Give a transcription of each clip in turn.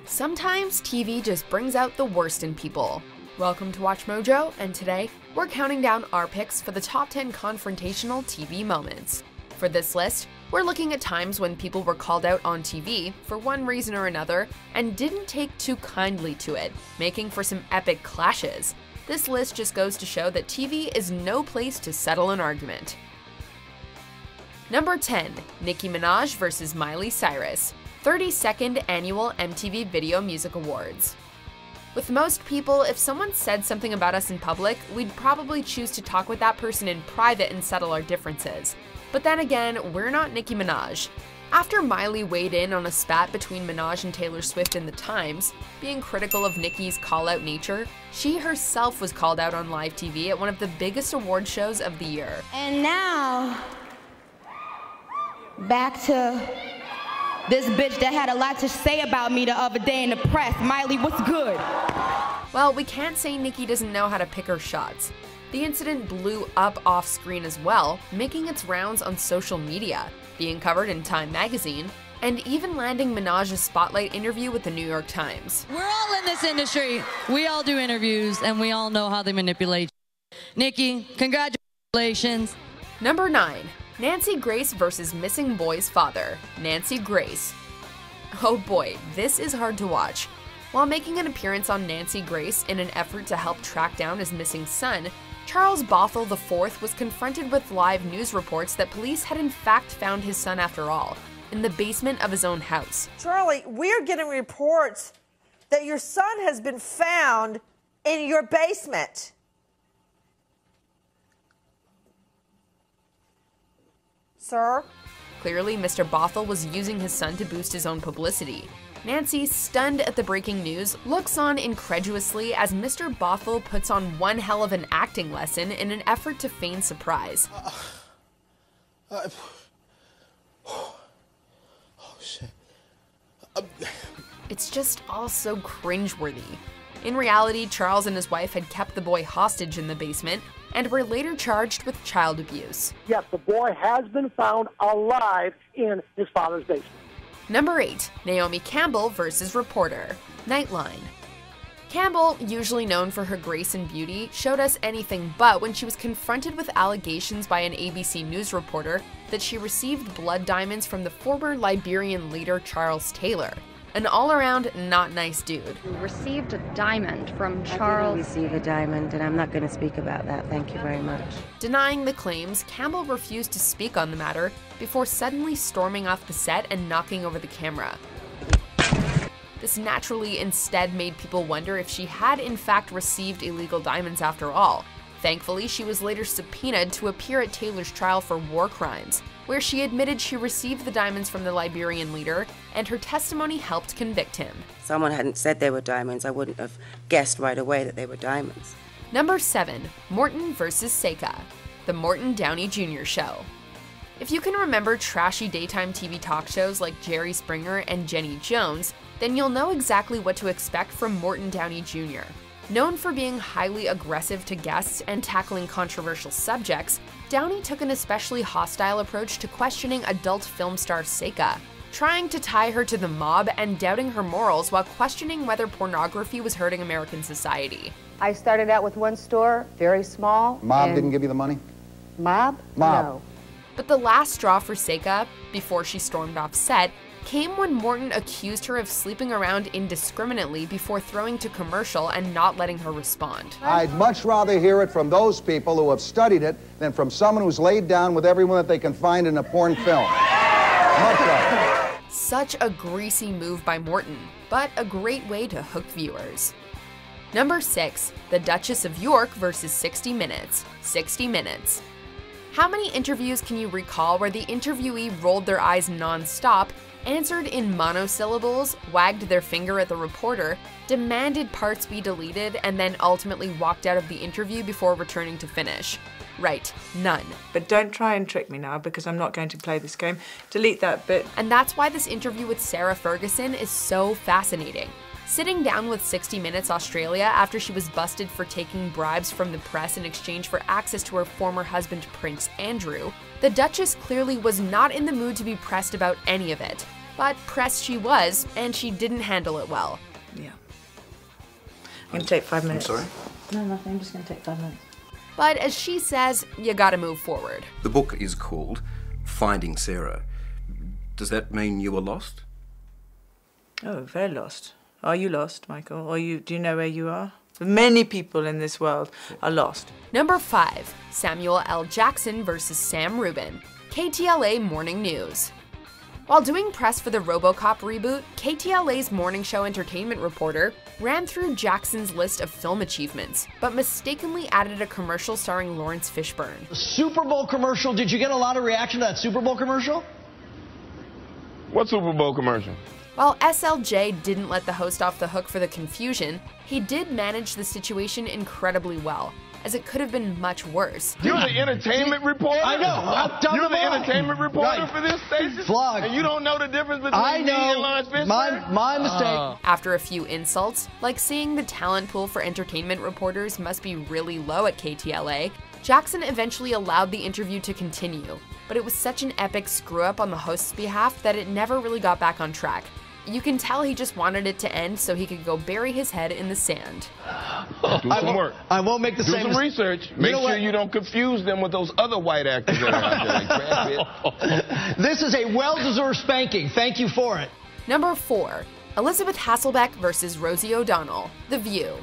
Sometimes TV just brings out the worst in people. Welcome to Watch Mojo, and today we're counting down our picks for the top 10 confrontational TV moments. For this list, we're looking at times when people were called out on TV for one reason or another and didn't take too kindly to it, making for some epic clashes. This list just goes to show that TV is no place to settle an argument. Number 10. Nicki Minaj vs. Miley Cyrus, 32nd Annual MTV Video Music Awards. With most people, if someone said something about us in public, we'd probably choose to talk with that person in private and settle our differences. But then again, we're not Nicki Minaj. After Miley weighed in on a spat between Minaj and Taylor Swift in The Times, being critical of Nicki's call-out nature, she herself was called out on live TV at one of the biggest award shows of the year. And now, back to this bitch that had a lot to say about me the other day in the press. Miley, what's good? Well, we can't say Nicki doesn't know how to pick her shots. The incident blew up off screen as well, making its rounds on social media, being covered in Time magazine, and even landing Minaj's spotlight interview with the New York Times. We're all in this industry. We all do interviews, and we all know how they manipulate. Nicki, congratulations. Number 9. Nancy Grace vs. Missing Boy's father, Nancy Grace. Oh boy, this is hard to watch. While making an appearance on Nancy Grace in an effort to help track down his missing son, Charles Bothell IV was confronted with live news reports that police had in fact found his son after all, in the basement of his own house. Charlie, we're getting reports that your son has been found in your basement. Sir? Clearly, Mr. Bothell was using his son to boost his own publicity. Nancy, stunned at the breaking news, looks on incredulously as Mr. Bothell puts on one hell of an acting lesson in an effort to feign surprise. Oh, shit. It's just all so cringeworthy. In reality, Charles and his wife had kept the boy hostage in the basement and were later charged with child abuse. Yes, the boy has been found alive in his father's basement. Number 8. Naomi Campbell vs. Reporter, Nightline. Campbell, usually known for her grace and beauty, showed us anything but when she was confronted with allegations by an ABC News reporter that she received blood diamonds from the former Liberian leader Charles Taylor, an all-around not nice dude. We received a diamond from Charles. I didn't receive a diamond, and I'm not going to speak about that. Thank you very much. Denying the claims, Campbell refused to speak on the matter before suddenly storming off the set and knocking over the camera. This naturally instead made people wonder if she had in fact received illegal diamonds after all. Thankfully, she was later subpoenaed to appear at Taylor's trial for war crimes, where she admitted she received the diamonds from the Liberian leader, and her testimony helped convict him. If someone hadn't said they were diamonds, I wouldn't have guessed right away that they were diamonds. Number 7. Morton vs. Seka, The Morton Downey Jr. Show. If you can remember trashy daytime TV talk shows like Jerry Springer and Jenny Jones, then you'll know exactly what to expect from Morton Downey Jr. Known for being highly aggressive to guests and tackling controversial subjects, Downey took an especially hostile approach to questioning adult film star Seka, trying to tie her to the mob and doubting her morals while questioning whether pornography was hurting American society. I started out with one store, very small. Mob didn't give you the money? Mob? Mob. No. But the last straw for Seka, before she stormed off set, came when Morton accused her of sleeping around indiscriminately before throwing to commercial and not letting her respond. I'd much rather hear it from those people who have studied it than from someone who's laid down with everyone that they can find in a porn film. Much rather. Such a greasy move by Morton, but a great way to hook viewers. Number 6. The Duchess of York vs. 60 Minutes, 60 Minutes. How many interviews can you recall where the interviewee rolled their eyes non-stop, answered in monosyllables, wagged their finger at the reporter, demanded parts be deleted, and then ultimately walked out of the interview before returning to finish? Right, none. But don't try and trick me now, because I'm not going to play this game. Delete that bit. And that's why this interview with Sarah Ferguson is so fascinating. Sitting down with 60 Minutes Australia after she was busted for taking bribes from the press in exchange for access to her former husband Prince Andrew, the Duchess clearly was not in the mood to be pressed about any of it. But pressed she was, and she didn't handle it well. Yeah. I'm going to take 5 minutes. I'm sorry? No, nothing. I'm just going to take 5 minutes. But as she says, you gotta move forward. The book is called Finding Sarah. Does that mean you were lost? Oh, very lost. Are you lost, Michael? Or do you know where you are? Many people in this world are lost. Number 5, Samuel L. Jackson versus Sam Rubin, KTLA Morning News. While doing press for the RoboCop reboot, KTLA's morning show entertainment reporter ran through Jackson's list of film achievements, but mistakenly added a commercial starring Lawrence Fishburne. The Super Bowl commercial, did you get a lot of reaction to that Super Bowl commercial? What Super Bowl commercial? While SLJ didn't let the host off the hook for the confusion, he did manage the situation incredibly well, as it could have been much worse. You're the entertainment reporter? I know. You're the entertainment reporter for this station? Vlog. And you don't know the difference between me and Lawrence Fishburne? My mistake. After a few insults, like saying the talent pool for entertainment reporters must be really low at KTLA, Jackson eventually allowed the interview to continue. But it was such an epic screw-up on the host's behalf that it never really got back on track. You can tell he just wanted it to end so he could go bury his head in the sand. Do some work. I won't make the same Do some research. Make sure you don't confuse them with those other white actors that are out there like Brad Pitt. This is a well-deserved spanking. Thank you for it. Number 4, Elisabeth Hasselbeck versus Rosie O'Donnell, The View.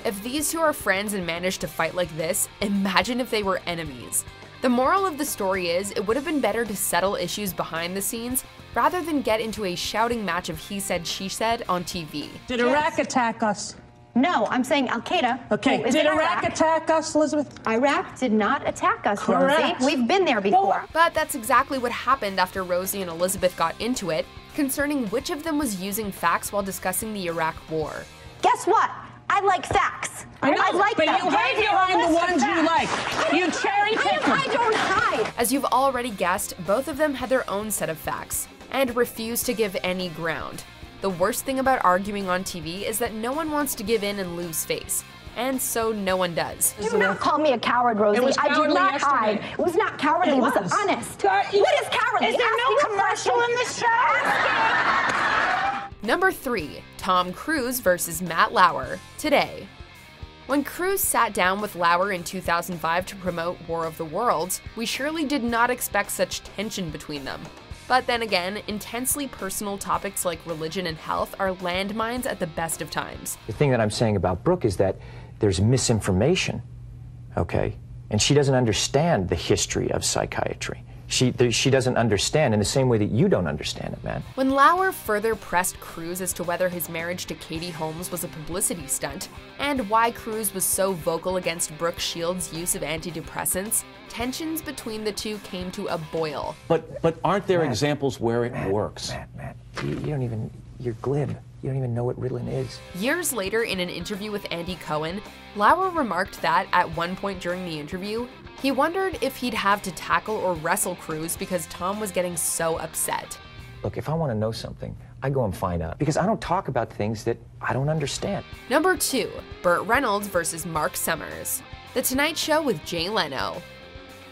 If these two are friends and managed to fight like this, imagine if they were enemies. The moral of the story is, it would have been better to settle issues behind the scenes rather than get into a shouting match of he said, she said on TV. Did Iraq attack us? No, I'm saying Al-Qaeda. Okay, did Iraq attack us, Elisabeth? Iraq did not attack us, Correct. Rosie. We've been there before. But that's exactly what happened after Rosie and Elisabeth got into it, concerning which of them was using facts while discussing the Iraq War. Guess what? I like facts. I know, like but them. you hide behind the ones you like. You cherry pick them. I don't hide. As you've already guessed, both of them had their own set of facts, and refused to give any ground. The worst thing about arguing on TV is that no one wants to give in and lose face, and so no one does. Do not call me a coward, Rosie. I did not hide. It was not cowardly, it was honest. What is cowardly? Is there no commercial in the show? Number 3, Tom Cruise versus Matt Lauer, Today. When Cruise sat down with Lauer in 2005 to promote War of the Worlds, we surely did not expect such tension between them. But then again, intensely personal topics like religion and health are landmines at the best of times. The thing that I'm saying about Brooke is that there's misinformation, okay? And she doesn't understand the history of psychiatry. She doesn't understand in the same way that you don't understand it, man. When Lauer further pressed Cruise as to whether his marriage to Katie Holmes was a publicity stunt, and why Cruise was so vocal against Brooke Shields' use of antidepressants, tensions between the two came to a boil. But aren't there examples where it works? Matt, you don't even, you're glib. You don't even know what Ritalin is. Years later, in an interview with Andy Cohen, Lauer remarked that, at one point during the interview, he wondered if he'd have to tackle or wrestle Cruise because Tom was getting so upset. Look, if I want to know something, I go and find out, because I don't talk about things that I don't understand. Number 2, Burt Reynolds versus Marc Summers, The Tonight Show with Jay Leno.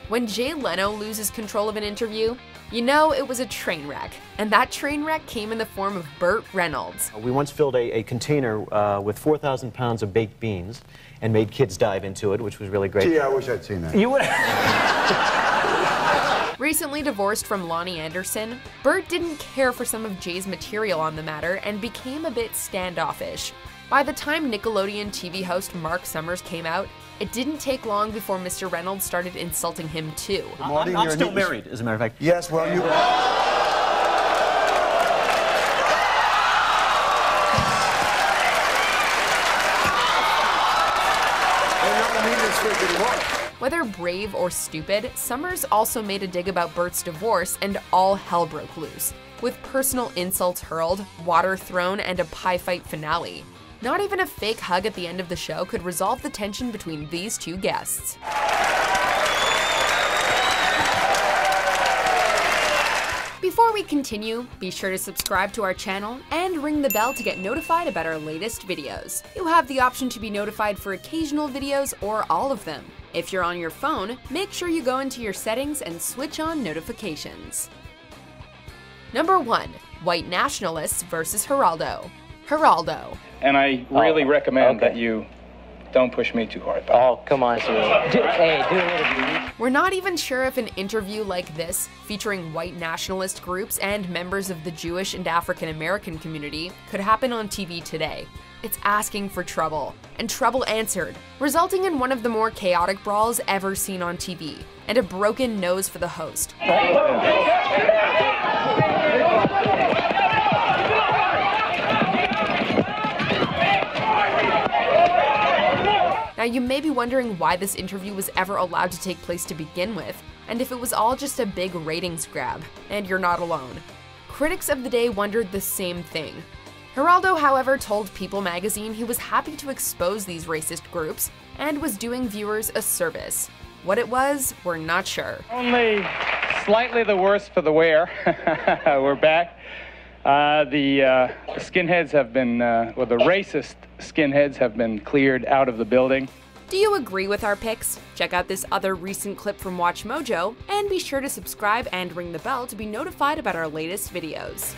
When Jay Leno loses control of an interview, you know it was a train wreck, and that train wreck came in the form of Burt Reynolds. We once filled a container with 4,000 pounds of baked beans and made kids dive into it, which was really great. Gee, I wish I'd seen that. You would. Recently divorced from Lonnie Anderson, Burt didn't care for some of Jay's material on the matter and became a bit standoffish. By the time Nickelodeon TV host Marc Summers came out, it didn't take long before Mr. Reynolds started insulting him too. I'm still married, as a matter of fact. Yes, well, you... Whether brave or stupid, Summers also made a dig about Burt's divorce, and all hell broke loose, with personal insults hurled, water thrown, and a pie fight finale. Not even a fake hug at the end of the show could resolve the tension between these two guests. Before we continue, be sure to subscribe to our channel and ring the bell to get notified about our latest videos. You have the option to be notified for occasional videos or all of them. If you're on your phone, make sure you go into your settings and switch on notifications. Number 1, White nationalists versus Geraldo. Geraldo. And I really recommend that you don't push me too hard. Oh, come on, Cyrus. Do a little. We're not even sure if an interview like this, featuring white nationalist groups and members of the Jewish and African American community, could happen on TV today. It's asking for trouble, and trouble answered, resulting in one of the more chaotic brawls ever seen on TV, and a broken nose for the host. Now, you may be wondering why this interview was ever allowed to take place to begin with, and if it was all just a big ratings grab, and you're not alone. Critics of the day wondered the same thing. Geraldo, however, told People magazine he was happy to expose these racist groups and was doing viewers a service. What it was, we're not sure. Only slightly the worse for the wear. We're back. The skinheads have been, well, the racist skinheads have been cleared out of the building. Do you agree with our picks? Check out this other recent clip from WatchMojo, and be sure to subscribe and ring the bell to be notified about our latest videos.